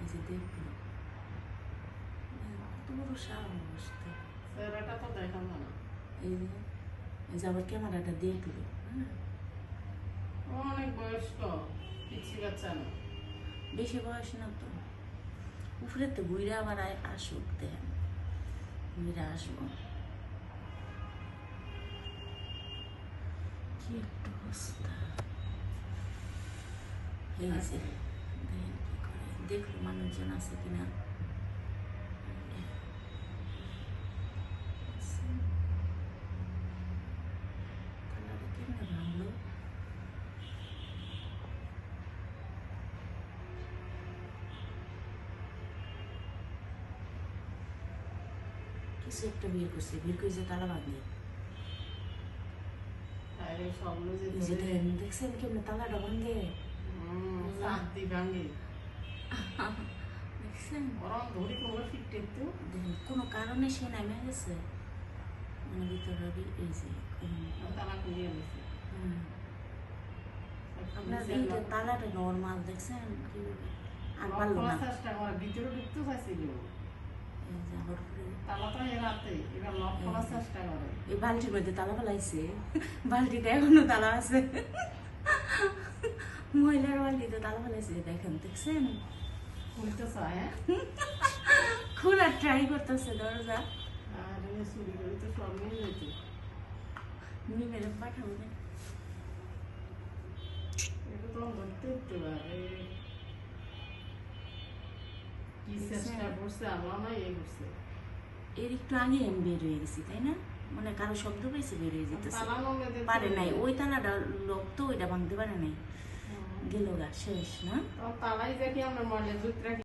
যে দেখলো কত বড় সাহস চেহারাটা তো দেখাবো না। এই যে আবার ক্যামেরাটা দেখলো। হ্যাঁ অনেক বয়স্ক, পিচ্ছি বাচ্চা না। বেশি বয়স না তো, উপরে তো ঘুরে আবার আসুক, দেখেন ঘুরে আসবো। কি একটা অবস্থা, এই যে দেখেন কি করে, দেখলো মানুষজন আছে কিনা। তাহলে কেমনে ভাঙলো? কিছু একটা বের করছে, বের করে যে তালা ভাঙে। আরে সবগুলো যে এই যে দেখছেন কেমনে তালাটা ভাঙে, সাদি ভাঙে। দেখছেন ওরম ধরি কোনো ফিটে তো দেখুন কোনো কারণে সে নেমে গেছে মানে ভিতরে। এই যে তালা খুলে গেছে। আপনার এইটা তালাটা নর্মাল, দেখছেন কিভাবে আর পারলো না। চেষ্টা করে ভিতরে ঢুকতে চাইছিল, এই যে আবার তালা তো এরাতে এবার লক করার চেষ্টা করে। এই বালতির মধ্যে তালা ফেলাইছে, বালতিটা এখনো তালা আছে, মহিলার বালতিতে তালা ফেলাইছে। দেখেন দেখছেন খুলতে চায়, হ্যাঁ খোলার ট্রাই করতেছে দরজা। আর চুরি করে তো সব নিয়ে যেত। মেরে পাঠাবো না। এটা তো ধরতে হতে পারে, কি চেষ্টা করছে আল্লাহ না ইয়ে করছে। এর একটু আগে আমি বের হয়ে গেছি, তাই না? মানে কারো শব্দ পেয়েছে বের হয়ে যেতেছে, তালা লঙ্গে দিতে পারে নাই ওই তালাটা লোক তো ওইটা ভাঙতে পারে নাই, গেল গা শেষ না। তালাই দেখি আমরা মনে জুত রাখি।